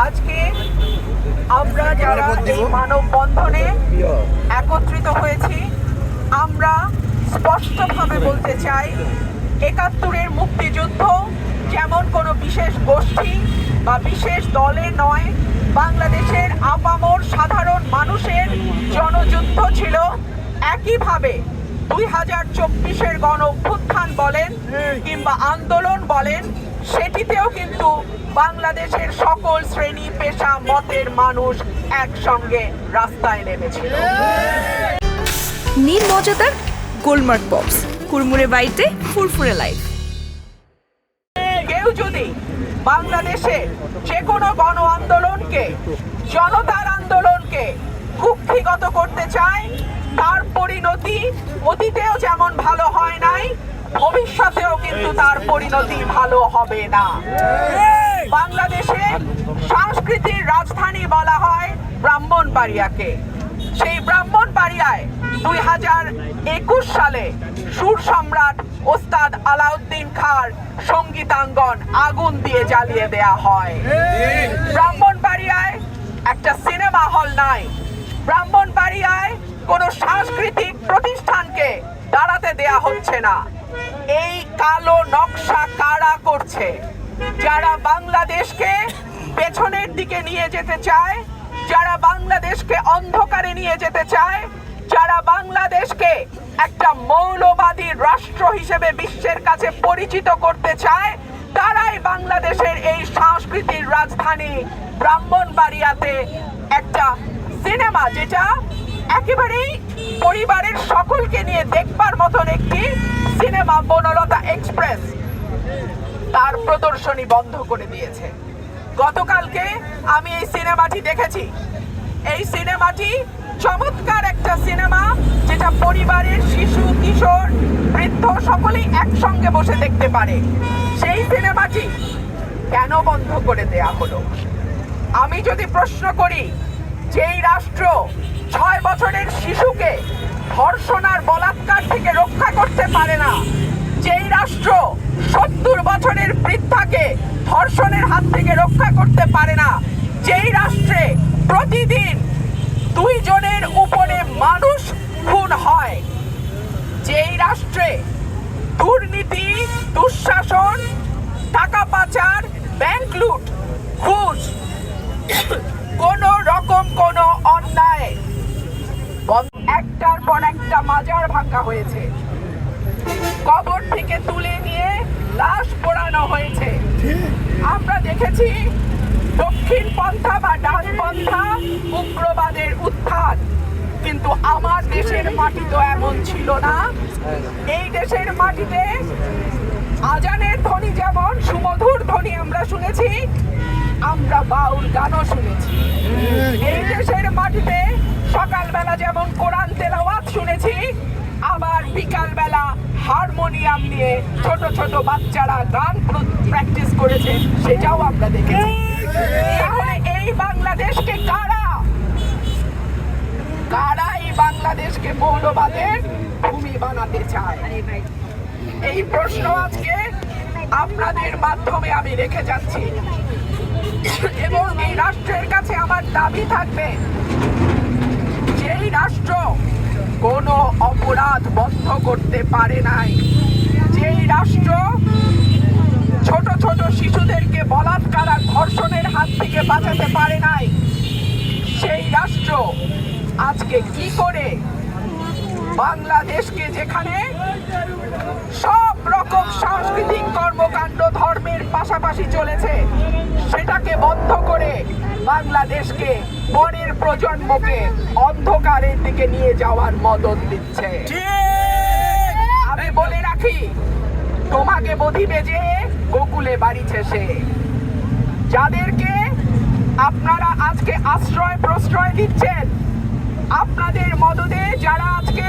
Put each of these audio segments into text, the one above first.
আজকে আমরা যারা এই মানববন্ধনে একত্রিত হয়েছি, আমরা স্পষ্টভাবে বলতে চাই, ৭১-এর মুক্তিযুদ্ধ যেমন কোনো বিশেষ গোষ্ঠী বা বিশেষ দলের নয়, বাংলাদেশের আপামর সাধারণ মানুষের জনযুদ্ধ ছিল। একইভাবে ২০২৪-এর গণ অভ্যুত্থান বলেন কিংবা আন্দোলন বলেন, সেটিতেও কিন্তু বাংলাদেশের সকল শ্রেণী পেশা মতের মানুষ একসঙ্গে রাস্তায় নেমেছিল। নীল মজাদার গোলমার্ক বক্স, কুড়মুড়ে বাইটে ফুরফুরে লাইফ। কেউ যদি বাংলাদেশের যে কোনো গণ আন্দোলনকে, জনতার আন্দোলনকে কুক্ষিগত করতে চায়, তার পরিণতি অতীতেও যেমন ভালো হয় নাই, ভবিষ্যতেও কিন্তু তার পরিণতি ভালো হবে না। বাংলাদেশে সংস্কৃতির রাজধানী বলা হয় ব্রাহ্মণবাড়িয়াকে। সেই ব্রাহ্মণবাড়িয়ায় ২০২১ সালে সুর সম্রাট ওস্তাদ আলাউদ্দিন খাঁর সঙ্গীতাঙ্গন আগুন দিয়ে জ্বালিয়ে দেয়া হয়। ব্রাহ্মণবাড়িয়ায় একটা সিনেমা হল নাই। ব্রাহ্মণবাড়িয়ায় কোনো সাংস্কৃতিক প্রতিষ্ঠানকে দাঁড়াতে দেয়া হচ্ছে না। এই কালো নকশা কারা করছে? যারা বাংলাদেশকে পেছনের দিকে নিয়ে যেতে চায়, যারা বাংলাদেশকে অন্ধকারে নিয়ে যেতে চায়, যারা বাংলাদেশকে একটা মৌলবাদী রাষ্ট্র হিসেবে বিশ্বের কাছে পরিচিত করতে চায়, তারাই বাংলাদেশের এই সংস্কৃতির রাজধানী ব্রাহ্মণবাড়িয়াতে একটা সিনেমা, যেটা একেবারেই পরিবারের সকলকে নিয়ে দেখবার মতন একটি সিনেমা, বনলতা এক্সপ্রেস, তার প্রদর্শনী বন্ধ করে দিয়েছে। গতকালকে আমি এই সিনেমাটি দেখেছি। এই সিনেমাটি চমৎকার একটা সিনেমা, যেটা পরিবারের শিশু, কিশোর, বৃদ্ধ সকলেই একসঙ্গে বসে দেখতে পারে। সেই সিনেমাটি কেন বন্ধ করে দেয়া হলো? আমি যদি প্রশ্ন করি, যেই রাষ্ট্র ৬ বছরের শিশুকে ধর্ষণ আর বলাৎকার থেকে রক্ষা করতে পারে না, যেই রাষ্ট্র ৭০ বছরের বৃদ্ধাকে ধর্ষণের হাত থেকে রক্ষা করতে পারে না, যেই রাষ্ট্রে প্রতিদিন ২ জনের উপরে মানুষ খুন হয়, যেই রাষ্ট্রে দুর্নীতি, দুঃশাসন, টাকা পাচার, ব্যাংক লুট, ঘুষ, কোন রকম কোন অন্যায়, একটার পর একটা মাজার ভাঙা হয়েছে, কবর থেকে তুলে নিয়ে লাশ পোড়ানো হয়েছে। আমরা দেখেছি দক্ষিণ পন্থা বা ডান পন্থা উগ্রবাদের উত্থান, কিন্তু আমার দেশের মাটি তো এমন ছিল না। এই দেশের মাটিতে আজানের ধ্বনি যেমন সুমধুর ধ্বনি আমরা শুনেছি, আমরা বাউল গানও শুনেছি। এই দেশের মাটিতে সকালবেলা যেমন কোরআন তেলাওয়াত শুনেছি, আবার বিকালবেলা হারমোনিয়াম নিয়ে ছোট ছোট বাচ্চারা গান প্র্যাকটিস করেছে, সেটাও আমরা দেখেছি। তাহলে এই বাংলাদেশকে কারা এই বাংলাদেশকে মৌলবাদের ভূমি বানাতে চায়? এই প্রশ্ন আজকে আপনাদের মাধ্যমে আমি রেখে যাচ্ছি, এবং এই রাষ্ট্রের কাছে আমার দাবি থাকবে, যেই রাষ্ট্র কোনো অপরাধ বন্ধ করতে পারে নাই, যেই রাষ্ট্র ছোট ছোট শিশুদেরকে বলাৎকার আর ধর্ষণের হাত থেকে বাঁচাতে পারে নাই, সেই রাষ্ট্র আজকে কি করে বাংলাদেশকে, যেখানে সব রকম সাংস্কৃতিক কর্মকাণ্ড ধর্মের পাশাপাশি চলেছে, সেটাকে বন্ধ করে বাংলাদেশকে, পরের প্রজন্মকে অন্ধকারের দিকে নিয়ে যাওয়ার মদত দিচ্ছে। আমি বলে রাখি, তোমাকে বধিবে যে গোকুলে বাড়িছে সে। যাদেরকে আপনারা আজকে আশ্রয় প্রশ্রয় দিচ্ছেন, আপনাদের মদদে যারা আজকে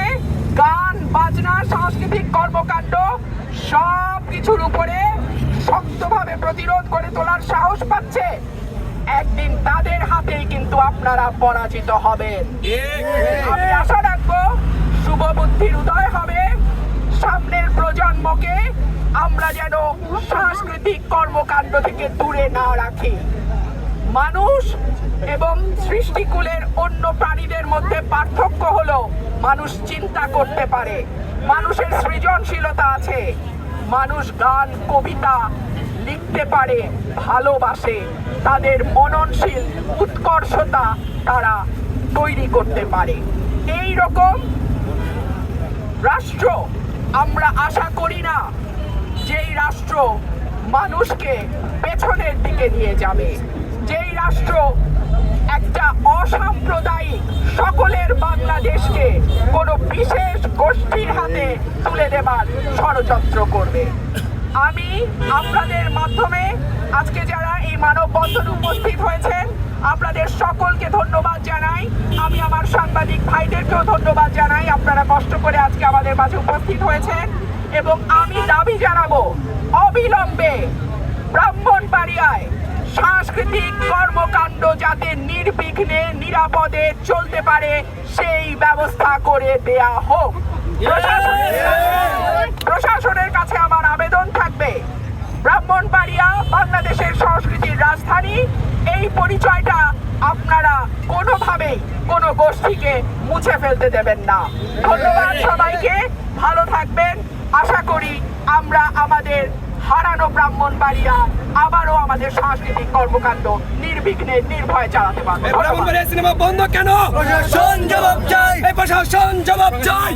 গান বাজনা সাংস্কৃতিক কর্মকাণ্ড সব কিছুর উপরে শক্তভাবে প্রতিরোধ করে তোলার সাহস পাচ্ছে, একদিন তাদের হাতেই কিন্তু আপনারা পরাজিত হবেন। আমি আশা রাখবো শুভ বুদ্ধির উদয় হবে, সামনের প্রজন্মকে আমরা যেন সাংস্কৃতিক কর্মকাণ্ড থেকে দূরে না রাখি। মানুষ এবং সৃষ্টিকুলের অন্য প্রাণীদের মধ্যে পার্থক্য হলো মানুষ চিন্তা করতে পারে, মানুষের সৃজনশীলতা আছে, মানুষ গান কবিতা লিখতে পারে, ভালোবাসে, তাদের মননশীল উৎকর্ষতা তারা তৈরি করতে পারে। এই রকম রাষ্ট্র আমরা আশা করি না যেই রাষ্ট্র মানুষকে পেছনের দিকে নিয়ে যাবে, যেই রাষ্ট্র একটা অসাম্প্রদায়িক সকলের বাংলাদেশকে কোনো বিশেষ গোষ্ঠীর হাতে তুলে দেবার ষড়যন্ত্র করবে। আমি আপনাদের মাধ্যমে আজকে যারা এই মানববন্ধনে উপস্থিত হয়েছেন আপনাদের সকলকে ধন্যবাদ জানাই। আমি আমার সাংবাদিক ভাইদেরকেও ধন্যবাদ জানাই, আপনারা কষ্ট করে আজকে আমাদের মাঝে উপস্থিত হয়েছেন। এবং আমি দাবি জানাবো অবিলম্বে ব্রাহ্মণবাড়িয়ায় সাংস্কৃতিক কর্মকাণ্ড যাতে নির্বিঘ্নে নিরাপদে চলতে পারে সেই ব্যবস্থা করে দেয়া হোক। প্রশাসনের কাছে আমার আবেদন থাকবে, ব্রাহ্মণবাড়িয়া বাংলাদেশের সংস্কৃতির রাজধানী, এই পরিচয়টা আপনারা কোনোভাবেই কোনো গোষ্ঠীকে মুছে ফেলতে দেবেন না। ধন্যবাদ সবাইকে, ভালো থাকবেন। আশা করি আমরা আমাদের হারানো ব্রাহ্মণবাড়িয়া আবারও আমাদের সাংস্কৃতিক কর্মকাণ্ড নির্বিঘ্নে নির্ভয়ে চালাতে পারবো। ব্রাহ্মণবাড়িয়া সিনেমা বন্ধ কেন? প্রশাসন জবাব চাই, প্রশাসন জবাব চাই।